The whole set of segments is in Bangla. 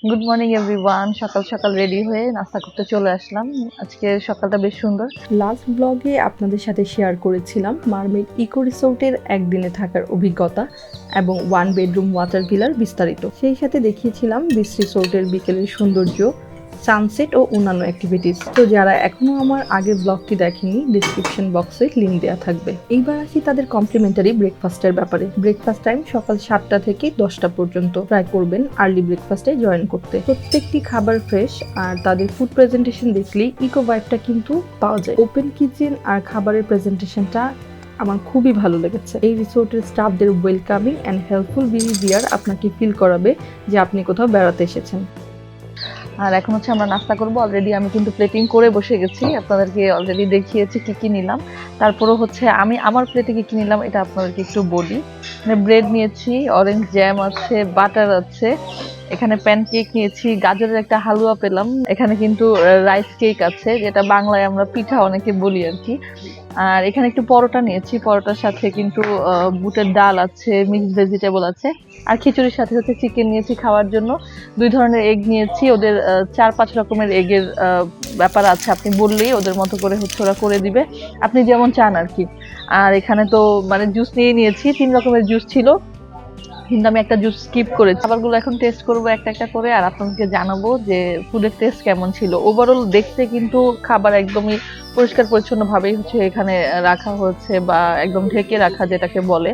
Good morning everyone. সকাল সকাল রেডি হয়ে নাস্তা করতে চলে আসলাম। আজকে সকালটা বেশ সুন্দর। লাস্ট ব্লগে আপনাদের সাথে শেয়ার করেছিলাম মারমেড ইকো রিসোর্টের একদিনে থাকার অভিজ্ঞতা এবং 1 বেডরুম ওয়াটার ভিলার বিস্তারিত। সেই সাথে দেখিয়েছিলাম বিচ রিসোর্টের বিকেলের সৌন্দর্য, সানসেট ও অন্যান্য অ্যাক্টিভিটিস। তো যারা এখনো আমার আগের ব্লগটি দেখেনি, ডিসক্রিপশন বক্সে লিঙ্ক দেওয়া থাকবে। এইবার আসি তাদের কমপ্লিমেন্টারি ব্রেকফাস্টের ব্যাপারে। ব্রেকফাস্ট টাইম সকাল 7টা থেকে 10টা পর্যন্ত। ট্রাই করবেন আর্লি ব্রেকফাস্টে জয়েন করতে। প্রত্যেকটি খাবার ফ্রেশ আর তাদের ফুড প্রেজেন্টেশন দেখলেই ইকো ভাইবটা কিন্তু পাওয়া যায়। ওপেন কিচেন আর খাবারের প্রেজেন্টেশনটা আমার খুবই ভালো লেগেছে। এই রিসোর্টের স্টাফদের ওয়েলকামিং অ্যান্ড হেল্পফুল বিহেভিয়ার আপনাকে ফিল করাবে যে আপনি কোথাও বেড়াতে এসেছেন। আর এখন হচ্ছে আমরা নাস্তা করব। অলরেডি আমি কিন্তু প্লেটিং করে বসে গেছি, আপনাদেরকে অলরেডি দেখিয়েছি কি কি নিলাম। তারপরও হচ্ছে আমি আমার প্লেটে কি কি নিলাম এটা আপনাদেরকে একটু বলি। ব্রেড নিয়েছি, অরেঞ্জ জ্যাম আছে, বাটার আছে, এখানে প্যানকেক নিয়েছি, গাজরের একটা হালুয়া পেলাম, এখানে কিন্তু রাইস কেক আছে, যেটা বাংলায় আমরা পিঠা অনেকে বলি আর কি। আর এখানে একটু পরোটা নিয়েছি, পরোটার সাথে কিন্তু বুটের ডাল আছে, মিক্সড ভেজিটেবল আছে, আর খিচুড়ির সাথে হচ্ছে চিকেন নিয়েছি খাওয়ার জন্য। 2 ধরনের এগ নিয়েছি, ওদের 4-5 রকমের এগের ব্যাপার আছে, আপনি বললেই ওদের মতো করে হচ্ছে ওরা করে দিবে, আপনি যেমন চান আর কি। আর এখানে তো মানে জুস নিয়েছি, 3 রকমের জুস ছিল, কিন্তু আমি একটা জুস স্কিপ করেছি। খাবারগুলো এখন টেস্ট করবো একটা একটা করে, আর আপনাদেরকে জানাবো যে ফুডের টেস্ট কেমন ছিল। ওভারঅল দেখতে কিন্তু খাবার একদমই পরিষ্কার পরিচ্ছন্ন ভাবেই হচ্ছে এখানে রাখা হচ্ছে, বা একদম ঢেকে রাখা যেটাকে বলে,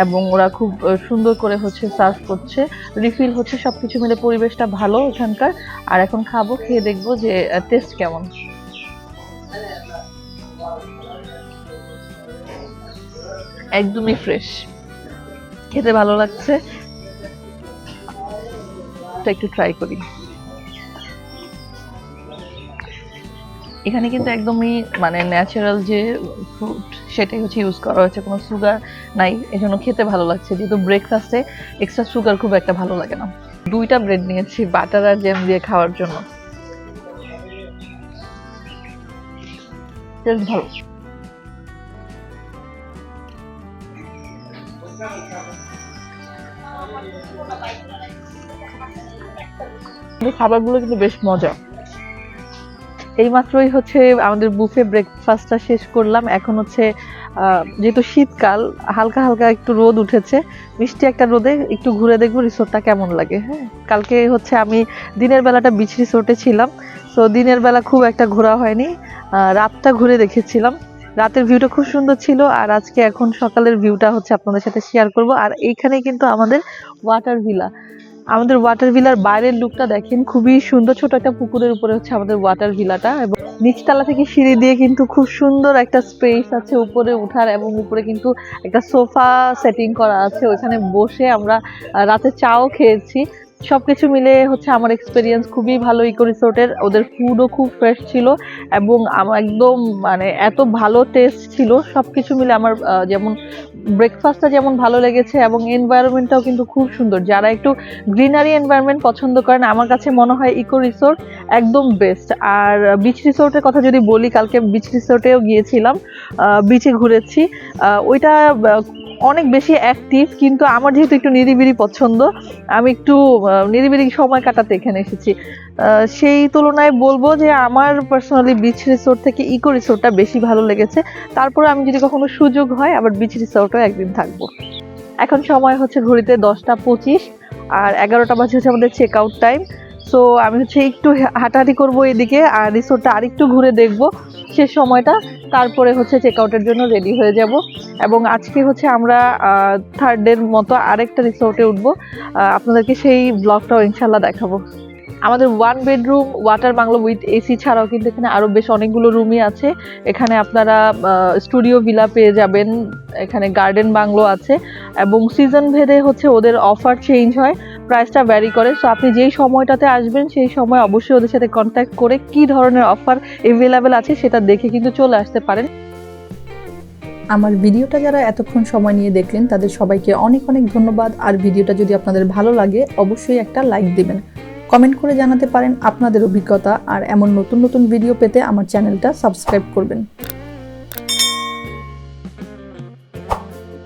এবং ওরা খুব সুন্দর করে হচ্ছে সার্ভ করছে, রিফিল হচ্ছে, সবকিছু মিলে পরিবেশটা ভালো এখানকার। আর এখন খাবো, খেয়ে দেখবো যে টেস্ট কেমন। একদমই ফ্রেশ, খেতে ভালো লাগছে। একটু ট্রাই করি। এখানে কিন্তু একদমই মানে ন্যাচারাল যে ফ্রুট সেটাই হচ্ছে ইউজ করা হয়েছে, কোনো সুগার নাই, এজন্য খেতে ভালো লাগছে। যেহেতু ব্রেকফাস্টে এক্সট্রা সুগার খুব একটা ভালো লাগে না। 2টা ব্রেড নিয়েছি বাটার আর জ্যাম দিয়ে খাওয়ার জন্য। টেস্ট ভালো। খাবারগুলো কিন্তু বেশ মজা। এইমাত্রই হচ্ছে আমাদের বুফে ব্রেকফাস্টটা শেষ করলাম। এখন হচ্ছে যেহেতু শীতকাল, হালকা হালকা একটু রোদ উঠেছে, মিষ্টি একটা রোদে একটু ঘুরে দেখবো রিসোর্টটা কেমন লাগে। হ্যাঁ, কালকে হচ্ছে আমি দিনের বেলাটা বিচ রিসোর্টে ছিলাম, তো দিনের বেলা খুব একটা ঘোরা হয়নি, রাতটা ঘুরে দেখেছিলাম। রাতের ভিউটা খুব সুন্দর ছিল, আর আজকে এখন সকালের ভিউটা হচ্ছে আপনাদের সাথে শেয়ার করব। আর এইখানে কিন্তু আমাদের ওয়াটার ভিলার বাইরের লুকটা দেখেন, খুবই সুন্দর। ছোট একটা পুকুরের উপরে হচ্ছে আমাদের ওয়াটার ভিলাটা, এবং নিচতলা থেকে সিঁড়ি দিয়ে কিন্তু খুব সুন্দর একটা স্পেস আছে উপরে উঠার, এবং উপরে কিন্তু একটা সোফা সেটিং করা আছে, ওইখানে বসে আমরা রাতে চাও খেয়েছি। সবকিছু মিলে হচ্ছে আমার এক্সপিরিয়েন্স খুবই ভালো ইকো রিসোর্টের। ওদের ফুডও খুব ফ্রেশ ছিল, এবং একদম মানে এত ভালো টেস্ট ছিল। সবকিছু মিলে আমার যেমন ব্রেকফাস্টটা যেমন ভালো লেগেছে, এবং এনভায়রনমেন্টটাও কিন্তু খুব সুন্দর। যারা একটু গ্রিনারি এনভায়রনমেন্ট পছন্দ করেন, আমার কাছে মনে হয় ইকো রিসোর্ট একদম বেস্ট। আর বিচ রিসোর্টের কথা যদি বলি, কালকে বিচ রিসোর্টেও গিয়েছিলাম, বিচে ঘুরেছি। ওইটা অনেক বেশি অ্যাক্টিভ, কিন্তু আমার যেহেতু একটু নিরিবিলি পছন্দ, আমি একটু নিরিবিলি সময় কাটাতে এখানে এসেছি। সেই তুলনায় বলবো যে আমার পার্সোনালি বিচ রিসোর্ট থেকে ইকো রিসোর্টটা বেশি ভালো লেগেছে। তারপরে আমি যদি কখনো সুযোগ হয় আবার বিচ রিসোর্টেও একদিন থাকবো। এখন সময় হচ্ছে ঘড়িতে 10টা 25, আর 11টা বাজে হচ্ছে আমাদের চেক আউট টাইম। সো আমি হচ্ছে একটু হাঁটাহাঁটি করবো এদিকে, আর রিসোর্টটা আরেকটু ঘুরে দেখবো শেষ সময়টা, তারপরে হচ্ছে চেক আউটের জন্য রেডি হয়ে যাব। এবং আজকে হচ্ছে আমরা 3rd ডের মতো আরেকটা রিসোর্টে উঠবো, আপনাদেরকে সেই ব্লগটাও ইনশাল্লাহ দেখাবো। আমাদের 1 bedroom water bungalow with AC ছাড়াও কিন্তু এখানে আরো বেশ অনেকগুলো রুমই আছে। এখানে আপনারা স্টুডিও ভিলা পেয়ে যাবেন, এখানে গার্ডেন বাংলো আছে, এবং সিজন ভেদে হচ্ছে ওদের অফার চেঞ্জ হয়, প্রাইসটা ভ্যারি করে। সো আপনি যেই সময়টাতে আসবেন সেই সময় অবশ্যই ওদের সাথে কন্ট্যাক্ট করে কি ধরনের অফার এভেলেবেল আছে সেটা দেখে কিন্তু চলে আসতে পারেন। আমার ভিডিওটা যারা এতক্ষণ সময় নিয়ে দেখলেন তাদের সবাইকে অনেক অনেক ধন্যবাদ। আর ভিডিওটা যদি আপনাদের ভালো লাগে অবশ্যই একটা লাইক দিবেন, কমেন্ট করে জানাতে পারেন আপনাদের অভিজ্ঞতা, আর এমন নতুন নতুন ভিডিও পেতে আমার চ্যানেলটা সাবস্ক্রাইব করবেন।